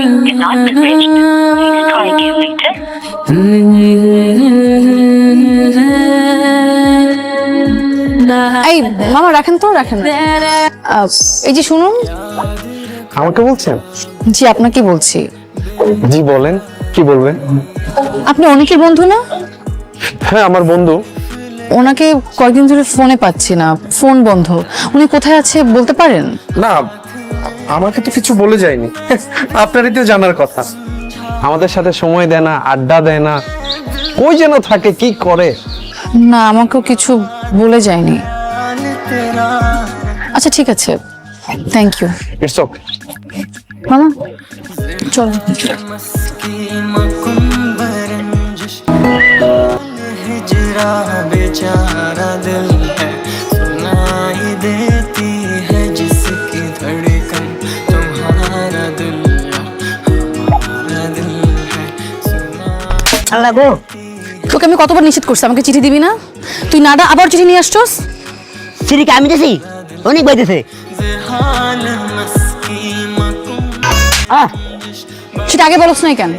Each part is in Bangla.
is not been reached. Please try again later. এই মামা রাখেন তো রাখেন এই যে শুনুন। আমাকে বলছেন? জি আপনাকে বলছি। জি বলেন, কি বলবেন? আপনি অনেকের বন্ধু না? হ্যাঁ আমার বন্ধু। ওনাকে কয়েকদিন ধরে ফোনে পাচ্ছি না, ফোন বন্ধ। উনি কোথায় আছে বলতে পারেন? না আমাকে তো কিছু বলে যায়নি। আপনারই তো জানার কথা। আমাদের সাথে সময় দেয় না, আড্ডা দেয় না, কই যেন থাকে, কি করে। না আমাকেও কিছু বলে যায়নি। আচ্ছা ঠিক আছে, থ্যাংক ইউ। It's okay. মামা চলো। बेचारा दिल है सुनाई देती है जिसकी धड़कन तुम्हारा दिल हमारा दिल है আল্লাহ গো, তোকে আমি কতবার নিষেধ করছি আমাকে চিঠি দিবি না, তুই নাডা আবার চিঠি নিয়ে আসছস। চিঠিকে আমি দিছি, অনেক বাইতেছে। हाल मस्की সেটা আগে বলছ না কেন?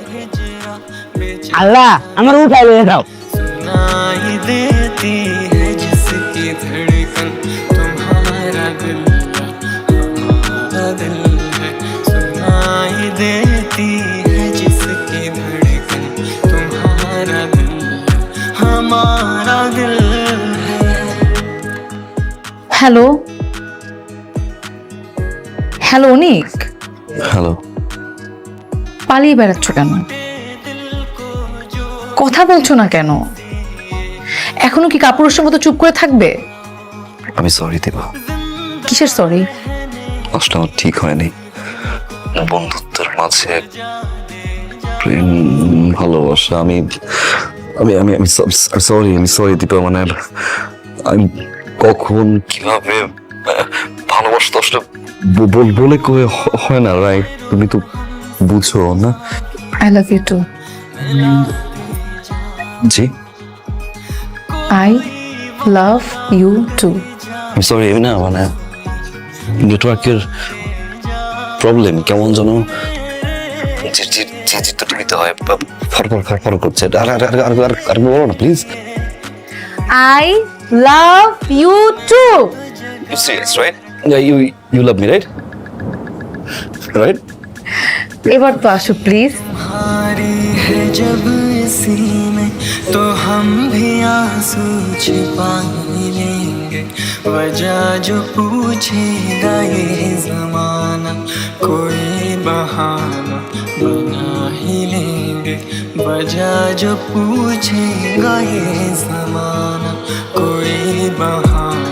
আল্লাহ আমার উঠাই লয়ে যাও। सुनाई देती है जिसकी धड़कन तुम्हारा दिल हमारा दिल है सुनाई देती है जिसकी धड़कन तुम्हारा दिल हमारा दिल है। হ্যালো হ্যালো অনিক, হ্যালো। পালিয়ে বেড়াচ্ছ কেন? কথা বলছো না কেন? এখনো কি কাপুরুষের মতো চুপ করে থাকবে? আমি সরি দেবা। কিসের সরি? আসলে আমার ঠিক হয়নি। বন্ধুত্বের মাঝে প্রেম, ভালোবাসা, আমি আমি আমি আমি সরি, আমি সরি দীপা। মানে আমি কখন কিভাবে ভালোবাসতে আসলে বলে কয়ে হয় না, রাইট? তুমি তো বুঝো না। I love you too. জি আই লাভ ইউ টু। আমি সরি, আমি না মানে নেটওয়ার্কের প্রবলেম, কেমন যেন জিতটা টুকিতে হয়, ফরফর করছে। আর বলো না please. I love you too. You serious, right? Yeah, you love me, right? Right? এবার তো আসো প্লিজ। हारी है जब इसी में तो हम भी आंसू छिपा ही लेंगे वजह जो पूछेगा ये जमाना कोई बहाना बना ही लेंगे वजह जो पूछेगा ये जमाना कोई बहाना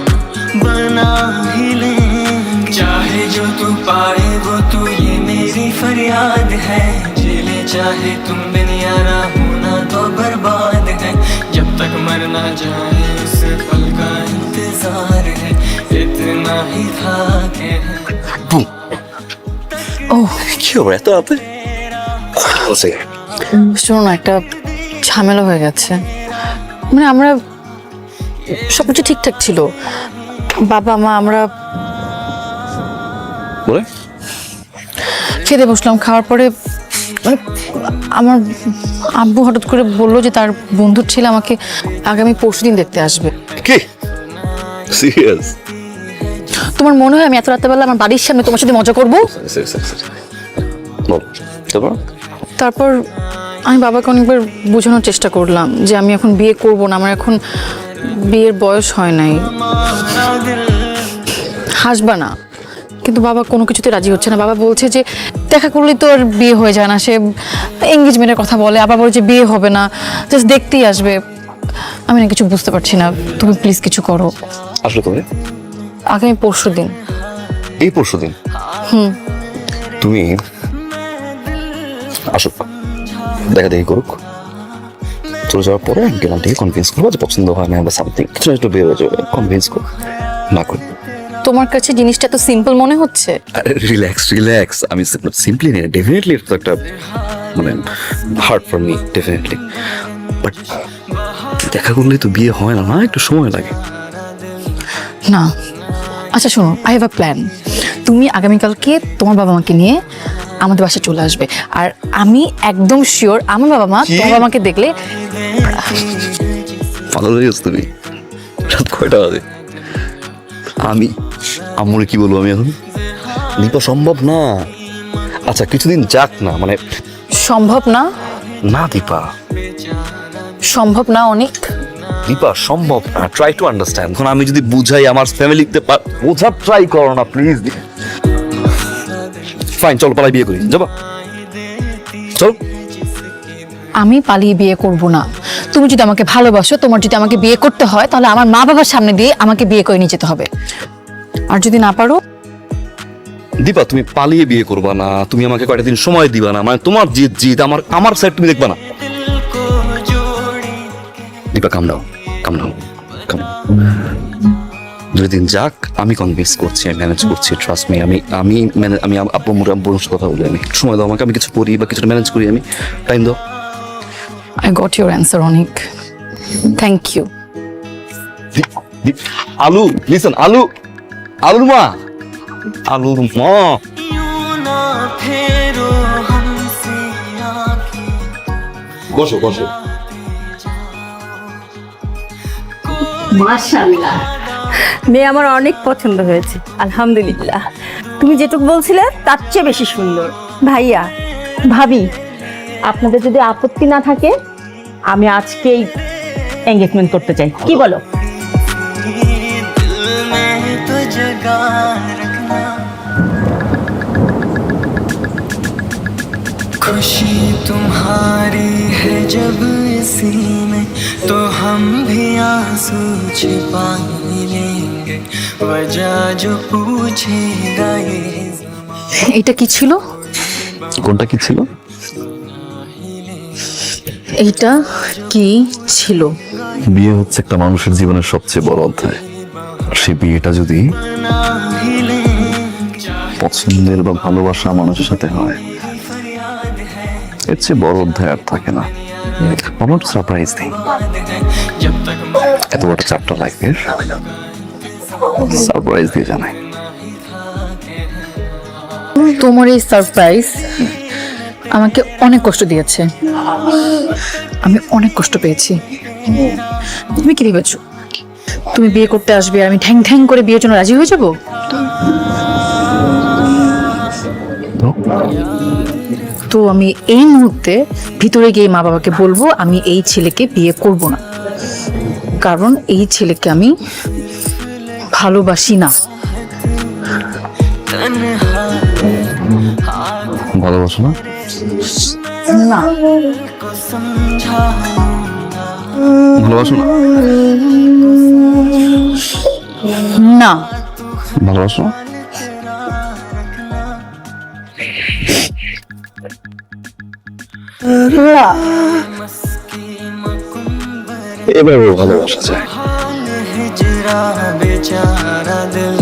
बना ही लेंगे चाहे जो तू पाए वो तू ये मेरी फरियाद है जिले चाहे तुम बिन यारा होना तो बर्बाद है जब तक मर ना जाए उस पल का इंतजार है इतना ही था कि কি হবে এত রাতে? শোনো না, একটা ঝামেলা হয়ে গেছে। মানে আমরা সবকিছু ঠিকঠাক ছিল, বাবা মা আমরা বলে খেতে বসলাম। খাওয়ার পরে মানে আমার আব্বু হঠাৎ করে বললো যে তার বন্ধুর ছেলে আমাকে আগামী পরশুদিন দেখতে আসবে। কি সিরিয়াস? তোমার মনে হয় আমি এত রাত্রেবেলা আমার বাড়ির সামনে তোমার সাথে মজা করবো? বল তারপর। তারপর আমি বাবাকে অনেকবার বোঝানোর চেষ্টা করলাম যে আমি এখন বিয়ে করব না, আমার এখন বিয়ের বয়স হয় নাই। হাসবা না, কিন্তু বাবা কোনো কিছুতে রাজি হচ্ছে না। বাবা বলছে যে দেখা করলেই তো আর বিয়ে হয়ে যায় না, সে এঙ্গেজমেন্টের কথা বলে, আবার বলে যে বিয়ে হবে না, জাস্ট দেখতেই আসবে। আমি না কিছু বুঝতে পারছি না, তুমি প্লিজ কিছু করো। আসলে তুমি আগামী পরশুদিন। এই পরশুদিন? তুমি আসো, দেখা দেখি করুক, চলে যাওয়ার পরে গেলামটাকে কনভিন্স করবো যে পছন্দ হয় না বা সামথিং, একটু বের হয়ে যাবে, কনভিন্স করো না করি। তোমার কাছে জিনিসটা তো সিম্পল মনে হচ্ছে। রিল্যাক্স, আমি সিম্পলি নেই, ডেফিনেটলি এটা তো একটা মানে hard for me, definitely. But দেখা করলেই তো বিয়ে হয় না, না একটু সময় লাগে না আচ্ছা শোনো, আই হ্যাভ আ প্ল্যান। তুমি আগামীকালকে তোমার বাবা মাকে নিয়ে আমাদের বাসায় চলে আসবে। আর আমি একদম শিওর আমার বাবা মা তোমার বাবা মাকে দেখলে পাগল হয়ে গেছো তুমি? রাত কয়টা বাজে? আমি আম্মুরে কি বলবো আমি এখন? দীপা সম্ভব না। আচ্ছা কিছুদিন যাক না, মানে সম্ভব না। না দীপা, সম্ভব না অনেক। দীপা সম্ভব না। Try to understand. এখন আমি যদি বুঝাই আমার ফ্যামিলিতে, বোঝার ট্রাই করো না প্লিজ। ফাইন, চলো পালাই বিয়ে করি, যাবা? চলো। আমি পালিয়ে বিয়ে করব না। তুমি যদি আমাকে ভালোবাসো, তোমার যদি আমাকে বিয়ে করতে হয়, তাহলে আমার মা বাবার সামনে দিয়ে আমাকে বিয়ে করে নিয়ে যেতে হবে। আর যদি না পারো? দীপা তুমি পালিয়ে বিয়ে করবা না, তুমি আমাকে কয়টা দিন সময় দিবা না, মানে তোমার জিদ জিদ আমার সাইড তুমি দেখবা না। দীপা কাম ডাউন, কাম ডাউন, কাম। দুদিন যাক, আমি কনভিন্স করছি, আমি ম্যানেজ করছি, ট্রাস্ট মি। আমি আব্বু আম্মুর সাথে কথা বলি, আমি সময় দাও আমাকে, আমি কিছু করি বা কিছুটা ম্যানেজ করি, আমি টাইম দাও। I got your answer, Anik. Thank you. আলু, লিসন, আলুর মা, আলুর মা। বসো বসো। মাশাআল্লাহ, মেয়ে আমার অনেক পছন্দ হয়েছে, আলহামদুলিল্লাহ। তুমি যেটুকু বলছিলে তার চেয়ে বেশি সুন্দর। ভাইয়া, ভাবি, আপনাদের যদি আপত্তি না থাকে আমি আজকেই এঙ্গেজমেন্ট করতে চাই, কি বলো? खुशी तुम्हारी है जब इसी में, तो हम भी आंसू छिपा ही लेंगे, वजह जो पूछेगा ये। এটা কি ছিল? কোনটা কি ছিল? এইটা কি ছিল? বিয়ে হচ্ছে একটা মানুষের জীবনের সবচেয়ে বড় অধ্যায়। সেই বিয়েটা যদি পছন্দের বা ভালোবাসা মানুষের সাথে হয়, এর চেয়ে বড় অধ্যায় আর থাকে না। আমার সারপ্রাইজ নেই, এত বড় চ্যাপ্টার লাইফের সারপ্রাইজ দিয়ে জানাই। তোমার এই সারপ্রাইজ আমাকে অনেক কষ্ট দিয়েছে, আমি অনেক কষ্ট পেয়েছি। তুমি কি ভেবেছো তুমি বিয়ে করতে আসবে আর আমি ঠ্যাং ঠ্যাং করে বিয়ের জন্য রাজি হয়ে যাব? তো আমি এই মুহূর্তে ভিতরে গিয়ে মা বাবাকে বলবো আমি এই ছেলেকে বিয়ে করব না, কারণ এই ছেলেকে আমি ভালোবাসি না। ভালোবাসো না? না, ভালোবাসো না? না, ভালোবাসো না? এভাবে ভালোবাসা যায়। हिजरा बेचारा दिल